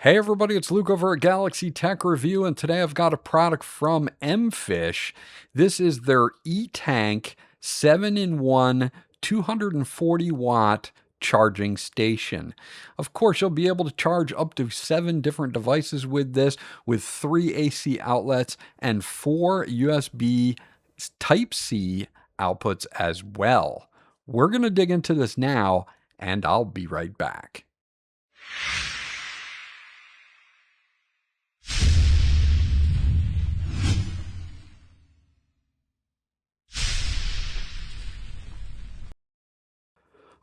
Hey everybody, it's Luke over at Galaxy Tech Review, and today I've got a product from MFish. This is their E-Tank 7-in-1 240-watt charging station. Of course, you'll be able to charge up to 7 different devices with this, with 3 AC outlets and 4 USB Type-C outputs as well. We're going to dig into this now, and I'll be right back.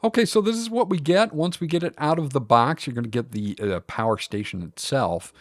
Okay, so this is what we get. Once we get it out of the box, you're going to get the power station itself.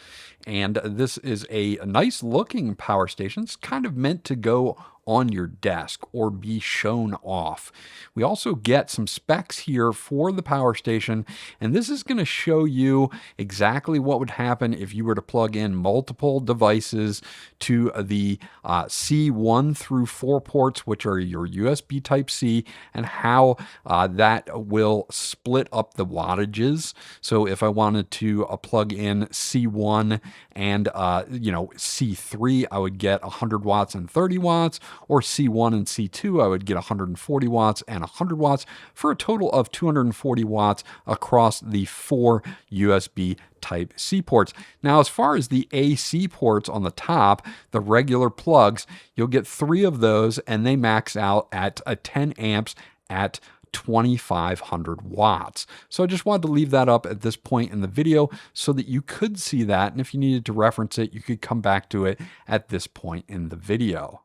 And this is a nice looking power station. It's kind of meant to go on your desk or be shown off. We also get some specs here for the power station, and this is going to show you exactly what would happen if you were to plug in multiple devices to the C1 through 4 ports, which are your USB Type-C, and how that will split up the wattages. So if I wanted to plug in C1 and C3, I would get 100 watts and 30 watts, or C1 and C2, I would get 140 watts and 100 watts for a total of 240 watts across the 4 USB Type-C ports. Now, as far as the AC ports on the top, the regular plugs, you'll get 3 of those, and they max out at 10 amps at 2,500 watts. So I just wanted to leave that up at this point in the video so that you could see that. And if you needed to reference it, you could come back to it at this point in the video.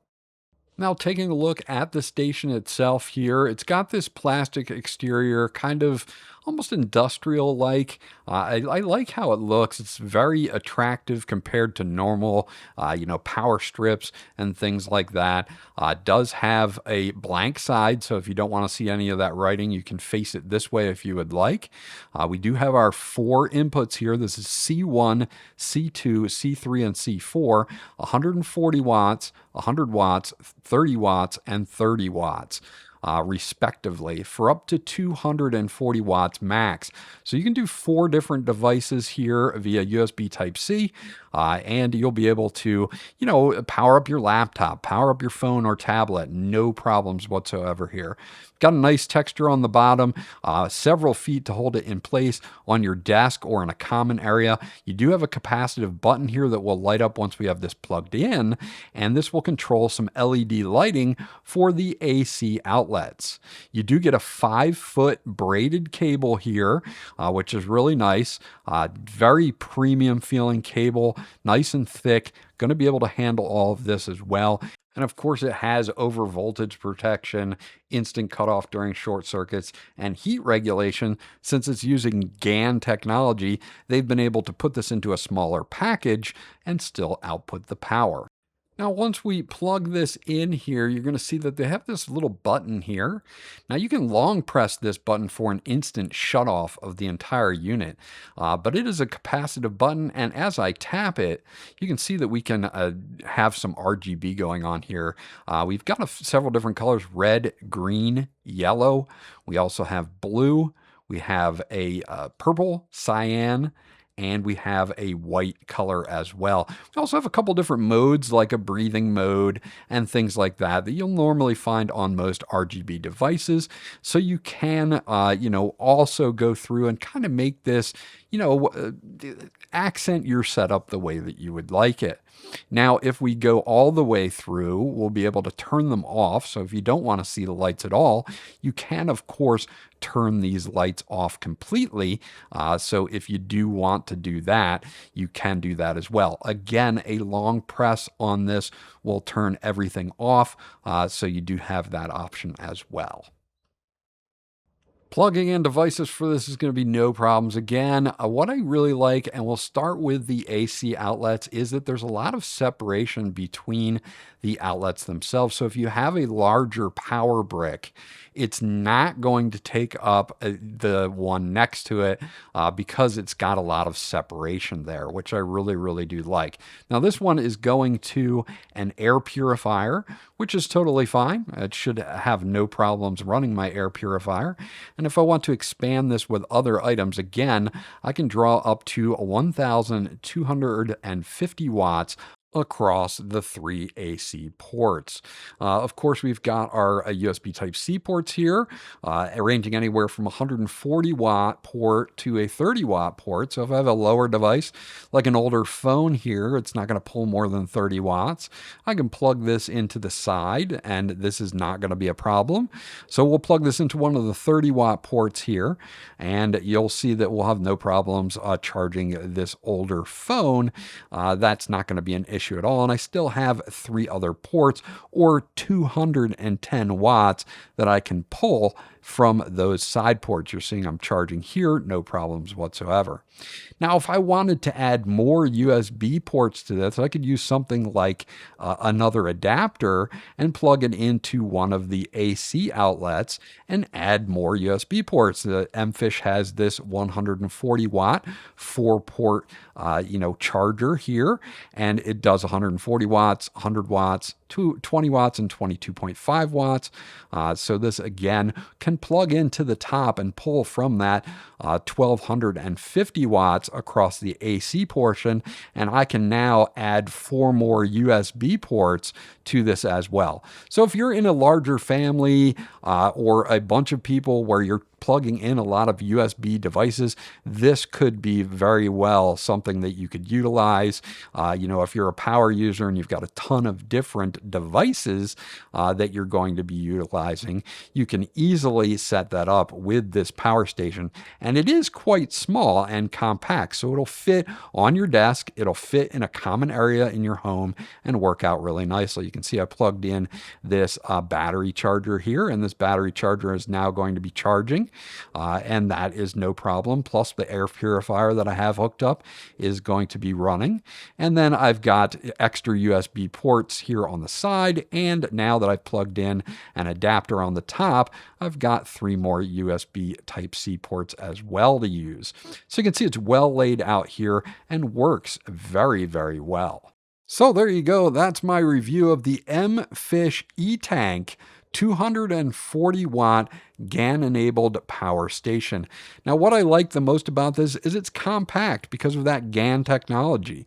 Now, taking a look at the station itself here, it's got this plastic exterior, kind of almost industrial-like. I like how it looks. It's very attractive compared to normal, power strips and things like that. It does have a blank side, so if you don't want to see any of that writing, you can face it this way if you would like. We do have our 4 inputs here. This is C1, C2, C3, and C4, 140 watts, 100 watts, 30 watts, and 30 watts. Respectively, for up to 240 watts max. So you can do 4 different devices here via USB Type-C, and you'll be able to, power up your laptop, power up your phone or tablet, no problems whatsoever here. Got a nice texture on the bottom, several feet to hold it in place on your desk or in a common area. You do have a capacitive button here that will light up once we have this plugged in, and this will control some LED lighting for the AC outlets. You do get a 5-foot braided cable here, which is really nice. Very premium feeling cable, nice and thick, going to be able to handle all of this as well. And of course, it has over voltage protection, instant cutoff during short circuits, and heat regulation. Since it's using GaN technology, they've been able to put this into a smaller package and still output the power. Now, once we plug this in here, you're going to see that they have this little button here. Now, you can long press this button for an instant shutoff of the entire unit, but it is a capacitive button, and as I tap it, you can see that we can have some RGB going on here. We've got several different colors: red, green, yellow. We also have blue. We have a purple, cyan, and we have a white color as well. We also have a couple different modes, like a breathing mode and things like that, that you'll normally find on most RGB devices. So you can, also go through and kind of make this, accent your setup the way that you would like it. Now, if we go all the way through, we'll be able to turn them off. So if you don't want to see the lights at all, you can, of course, turn these lights off completely. So if you do want to do that, you can do that as well. Again, a long press on this will turn everything off. So you do have that option as well. Plugging in devices for this is going to be no problems. Again, what I really like, and we'll start with the AC outlets, is that there's a lot of separation between the outlets themselves. So if you have a larger power brick, it's not going to take up the one next to it because it's got a lot of separation there, which I really, really do like. Now, this one is going to an air purifier, which is totally fine. It should have no problems running my air purifier. And if I want to expand this with other items, again, I can draw up to 1,250 watts across the three AC ports. Of course, we've got our USB Type-C ports here, ranging anywhere from 140-watt port to a 30-watt port. So if I have a lower device, like an older phone here, it's not going to pull more than 30 watts. I can plug this into the side, and this is not going to be a problem. So we'll plug this into one of the 30-watt ports here, and you'll see that we'll have no problems charging this older phone. That's not going to be an issue at all. And I still have 3 other ports, or 210 watts that I can pull from those side ports. You're seeing I'm charging here, no problems whatsoever. Now, if I wanted to add more USB ports to this, I could use something like another adapter and plug it into one of the AC outlets and add more USB ports. The MFish has this 140 watt 4-port charger here, and it does 140 watts, 100 watts, 20 watts, and 22.5 watts. So this again can plug into the top and pull from that 1250 watts across the AC portion, and I can now add 4 more USB ports to this as well. So if you're in a larger family or a bunch of people where you're plugging in a lot of USB devices, this could be very well something that you could utilize. If you're a power user and you've got a ton of different devices that you're going to be utilizing, you can easily set that up with this power station. And it is quite small and compact, so it'll fit on your desk, it'll fit in a common area in your home and work out really nicely. You can see I plugged in this battery charger here, and this battery charger is now going to be charging. And that is no problem. Plus the air purifier that I have hooked up is going to be running. And then I've got extra USB ports here on the side. And now that I've plugged in an adapter on the top, I've got 3 more USB Type-C ports as well to use. So you can see it's well laid out here and works very, very well. So there you go. That's my review of the MFish E-Tank 240 watt GaN enabled power station. Now, what I like the most about this is it's compact because of that GaN technology.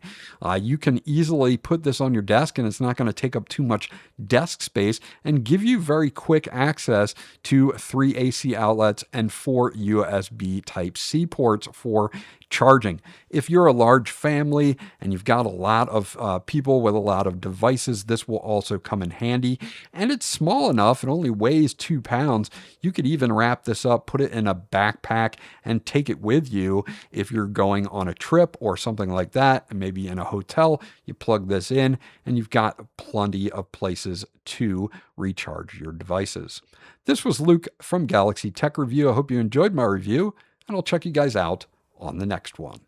You can easily put this on your desk and it's not going to take up too much desk space and give you very quick access to 3 AC outlets and 4 USB Type-C ports for charging. If you're a large family and you've got a lot of people with a lot of devices, this will also come in handy. And it's small enough, it only weighs 2 pounds. You could even wrap this up, put it in a backpack, and take it with you if you're going on a trip or something like that. And maybe in a hotel, you plug this in and you've got plenty of places to recharge your devices. This was Luke from Galaxy Tech Review. I hope you enjoyed my review, and I'll check you guys out on the next one.